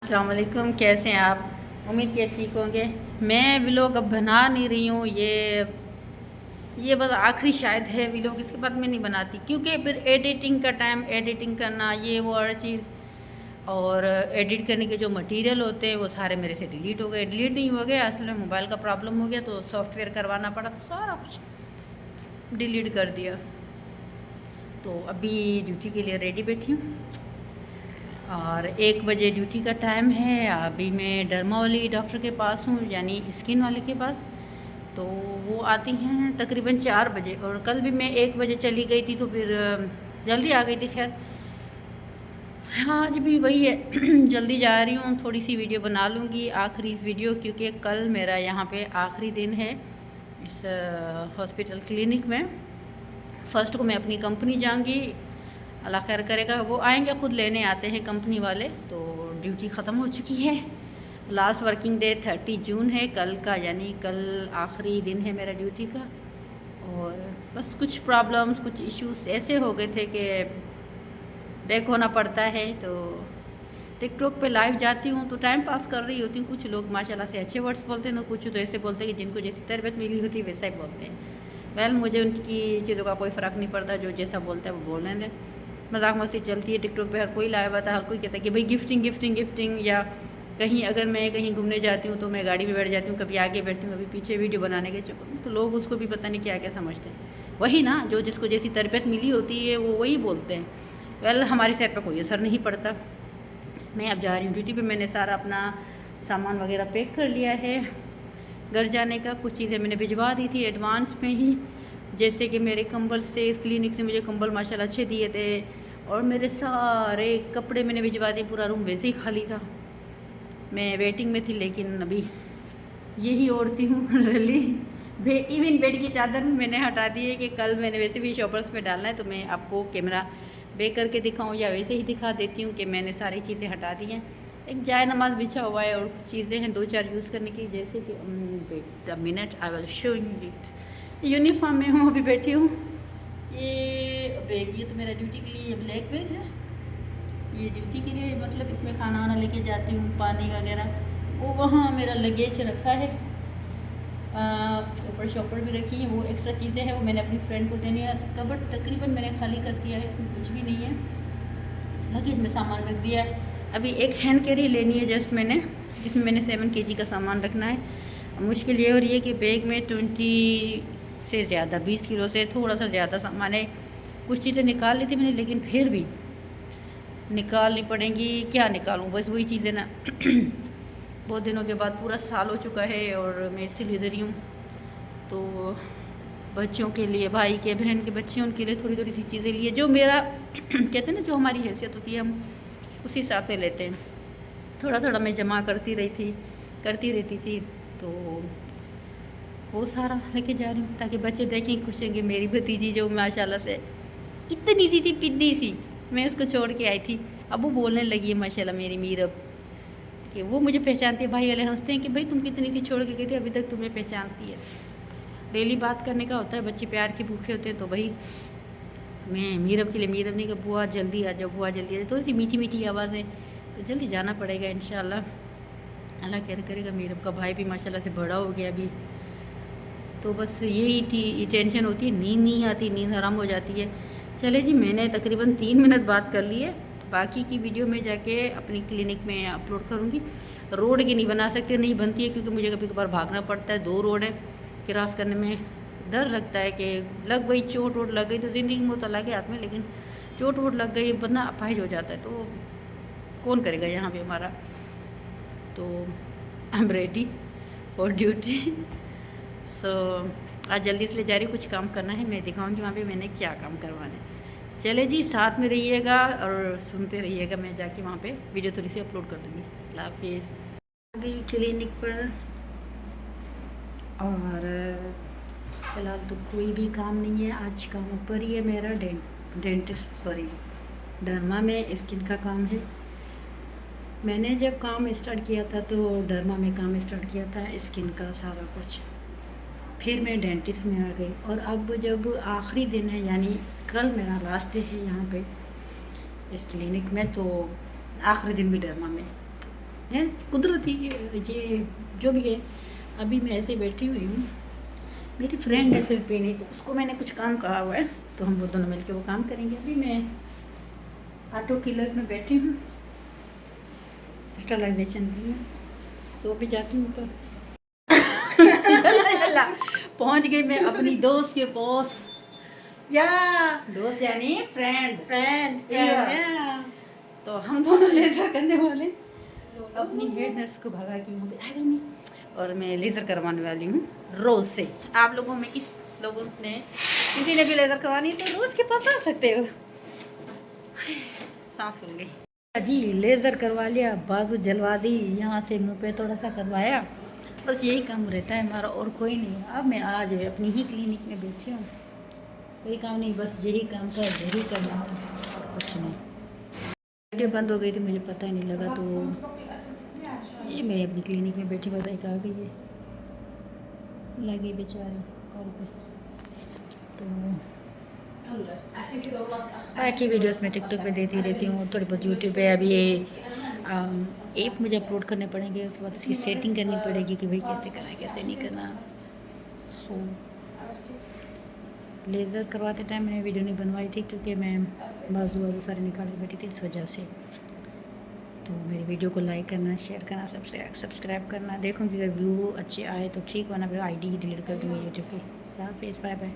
अस्सलाम वालेकुम, कैसे हैं आप? उम्मीद के ठीक होंगे। मैं व्लॉग अब बना नहीं रही हूँ, ये बस आखिरी शायद है व्लॉग, इसके बाद मैं नहीं बनाती क्योंकि फिर एडिटिंग का टाइम, एडिटिंग करना ये वो हर चीज़, और एडिट करने के जो मटेरियल होते हैं वो सारे मेरे से डिलीट हो गए। डिलीट नहीं हो गए, असल में मोबाइल का प्रॉब्लम हो गया तो सॉफ्टवेयर करवाना पड़ा, तो सारा कुछ डिलीट कर दिया। तो अभी ड्यूटी के लिए रेडी बैठी हूँ और 1 बजे ड्यूटी का टाइम है। अभी मैं डर्मा वाली डॉक्टर के पास हूँ, यानी स्किन वाले के पास। तो वो आती हैं तकरीबन 4 बजे, और कल भी मैं 1 बजे चली गई थी तो फिर जल्दी आ गई थी। खैर हाँ, आज भी वही है जल्दी जा रही हूँ, थोड़ी सी वीडियो बना लूँगी, आखिरी वीडियो, क्योंकि कल मेरा यहाँ पे आखिरी दिन है इस हॉस्पिटल क्लिनिक में। फ़र्स्ट को मैं अपनी कंपनी जाऊँगी, अल्लाह खैर करेगा, वो आएंगे, खुद लेने आते हैं कंपनी वाले। तो ड्यूटी ख़त्म हो चुकी है, लास्ट वर्किंग डे 30 जून है कल का, यानी कल आखिरी दिन है मेरा ड्यूटी का। और बस कुछ प्रॉब्लम्स, कुछ इश्यूज ऐसे हो गए थे कि बैक होना पड़ता है। तो टिकटॉक पे लाइव जाती हूँ तो टाइम पास कर रही होती हूँ। कुछ लोग माशाल्लाह से अच्छे वर्ड्स बोलते हैं, तो कुछ तो ऐसे बोलते हैं कि जिनको जैसी तरबियत मिली होती है वैसा ही बोलते हैं। वेल, मुझे उनकी चीज़ों का कोई फ़र्क नहीं पड़ता, जो जैसा बोलता है वो बोलने दें। मजाक मस्ती चलती है टिकटॉक पे, हर कोई लाइव आता है, हर कोई कहता है कि भाई गिफ्टिंग गिफ्टिंग गिफ्टिंग। या कहीं अगर मैं कहीं घूमने जाती हूँ तो मैं गाड़ी में बैठ जाती हूँ, कभी आगे बैठती हूँ, कभी पीछे, वीडियो बनाने के चक्कर में, तो लोग उसको भी पता नहीं क्या क्या समझते हैं। वही ना, जो जिसको जैसी तरबियत मिली होती है वो वही बोलते हैं। वेल, हमारी सेहत पर कोई असर नहीं पड़ता। मैं अब जा रही हूँ ड्यूटी पे, मैंने सारा अपना सामान वगैरह पैक कर लिया है घर जाने का। कुछ चीज़ें मैंने भिजवा दी थी एडवांस में ही, जैसे कि मेरे कंबल से, इस क्लिनिक से मुझे कंबल माशाल्लाह अच्छे दिए थे, और मेरे सारे कपड़े मैंने भिजवा दिए, पूरा रूम वैसे ही खाली था। मैं वेटिंग में थी, लेकिन अभी यही ओढ़ती हूँ रली। इवन बेड की चादर भी मैंने हटा दी है कि कल मैंने वैसे भी शॉपर्स में डालना है, तो मैं आपको कैमरा बैक करके दिखाऊं या वैसे ही दिखा देती हूँ कि मैंने सारी चीज़ें हटा दी हैं। एक जाय नमाज बिछा हुआ है और कुछ चीज़ें हैं 2-4 यूज़ करने की, जैसे कि wait a minute, I will show you it. Uniform में हूँ, अभी बैठी हूँ। ये बैग, ये तो मेरा ड्यूटी के लिए ब्लैक बैग है, ये ड्यूटी के लिए, मतलब इसमें खाना वाना लेके जाती हूँ, पानी वगैरह। वो वहाँ मेरा लगेज रखा है, उसके ऊपर शॉपर भी रखी है, वो एक्स्ट्रा चीज़ें हैं वो मैंने अपनी फ्रेंड को देनी है। कबर्ड तकरीबन मैंने खाली कर दिया है, इसमें कुछ भी नहीं है, लगेज में सामान रख दिया है। अभी एक हैंड कैरी लेनी है जस्ट मैंने, जिसमें मैंने 7 kg का सामान रखना है। मुश्किल ये हो रही है कि बैग में 20 से ज़्यादा, 20 किलो से थोड़ा सा ज़्यादा सामान है। कुछ चीज़ें निकाल ली थी मैंने, लेकिन फिर भी निकालनी पड़ेंगी। क्या निकालूँ, बस वही चीज़ें ना बहुत दिनों के बाद, पूरा साल हो चुका है और मैं स्टिल इधर ही हूँ। तो बच्चों के लिए, भाई के, बहन के बच्चे, उनके लिए थोड़ी थोड़ी सी चीज़ें लिए, जो मेरा कहते हैं ना, जो हमारी हैसियत होती है हम उसी हिसाब से लेते हैं। थोड़ा थोड़ा मैं जमा करती रहती थी, तो वो सारा लेके जा रही हूँ ताकि बच्चे देखें, खुश होंगे। मेरी भतीजी जो माशाल्लाह से इतनी सी थी, पिद्दी सी, मैं उसको छोड़ के आई थी, अब वो बोलने लगी है माशाल्लाह मेरी मीरब, कि वो मुझे पहचानती है। भाई वाले हंसते हैं कि भाई तुम कितनी सी छोड़ के गई थी, अभी तक तुम्हें पहचानती है। डेली बात करने का होता है, बच्चे प्यार के भूखे होते हैं। तो भाई मैं मीरब के लिए, मीरब नहीं कि बुआ जल्दी आ जाओ, बुआ जल्दी आ जाओ, थोड़ी सी मीठी मीठी आवाज़ें, तो जल्दी जाना पड़ेगा इंशाल्लाह। अल्लाह खैर करेगा। मीरब का भाई भी माशाल्लाह से बड़ा हो गया अभी। तो बस यही थी टेंशन होती है, नींद नहीं आती, नींद हराम हो जाती है। चले जी, मैंने तकरीबन 3 मिनट बात कर ली है, बाकी की वीडियो में जाके अपनी क्लिनिक में अपलोड करूँगी। रोड की नहीं बना सकते, नहीं बनती है, क्योंकि मुझे कभी कभार भागना पड़ता है, 2 रोड है, क्रॉस करने में डर लगता है कि लग गई, चोट वोट लग गई तो ज़िंदगी में तो अलग है हाथ में, लेकिन चोट वोट लग गई, बंदा अपाहिज हो जाता है, तो कौन करेगा यहाँ पे हमारा। तो I am ready for duty. So आज जल्दी से ले जा रही हूँ, कुछ काम करना है, मैं दिखाऊंगी वहाँ पे मैंने क्या काम करवाना है। चले जी, साथ में रहिएगा और सुनते रहिएगा। मैं जाके वहाँ पे वीडियो थोड़ी सी अपलोड कर दूँगी। अल्लाह हाफिज़। आ गई क्लिनिक पर, और फ़िलहाल तो कोई भी काम नहीं है, आज काम ऊपर ही है मेरा, डर्मा में स्किन का काम है। मैंने जब काम स्टार्ट किया था तो डर्मा में काम स्टार्ट किया था स्किन का सारा कुछ, फिर मैं डेंटिस्ट में आ गई, और अब जब आखिरी दिन है, यानी कल मेरा लास्ट डे है यहाँ पे इस क्लिनिक में, तो आखिरी दिन भी डर्मा में। है कुदरती ये जो भी है। अभी मैं ऐसे बैठी हुई हूँ, मेरी फ्रेंड है फिलिपीनी, तो उसको मैंने कुछ काम कहा हुआ है, तो हम वो दोनों मिलके वो काम करेंगे। अभी मैं ऑटो किलर में बैठी हूँ, स्टरलाइजेशन भी है, सो भी जाती हूँ तो पहुँच गई मैं अपनी दोस्त के पास। या दोस्त यानी फ्रेंड फ्रेंड फ्रेंड तो हम दोनों लेज़र करने वाले, अपनी हेड नर्स को भगा के यहाँ पे आ गई मैं, और मैं लेज़र करवाने वाली हूँ रोज़ से। आप लोगों में किसी ने भी लेज़र करवानी है तो रोज़ के पास आ सकते हो। सांस फूल गई जी, लेज़र करवा लिया, बाजू जलवा दी, यहाँ से मुंह पे थोड़ा सा करवाया, बस यही काम रहता है हमारा और कोई नहीं। अब मैं आज अपनी ही क्लिनिक में बैठी हूँ, कोई काम नहीं, बस यही काम का यही करना है, कुछ नहीं। वीडियो बंद हो गई थी, मुझे पता ही नहीं लगा, तो ये मैं अपनी क्लिनिक में बैठी बताई आ गई है, लगी बेचारी कॉल पे। तो बाकी वीडियोस मैं टिकटॉक पे देती रहती हूँ, थोड़ी बहुत यूट्यूब पे। अभी ये ऐप मुझे अपलोड करने पड़ेंगे, उसके बाद इसकी सेटिंग करनी पड़ेगी कि भाई कैसे करना है कैसे नहीं करना। सो लेज़र करवाते टाइम मैंने वीडियो नहीं बनवाई थी, क्योंकि मैं बाजू वाजू सारे निकाल के बैठी थी, इस वजह से। तो मेरी वीडियो को लाइक करना, शेयर करना, सब्सक्राइब करना। देखूँगी अगर व्यू अच्छे आए तो ठीक, वरना फिर आईडी डिलीट कर दूँगी यूट्यूब की। Bye bye.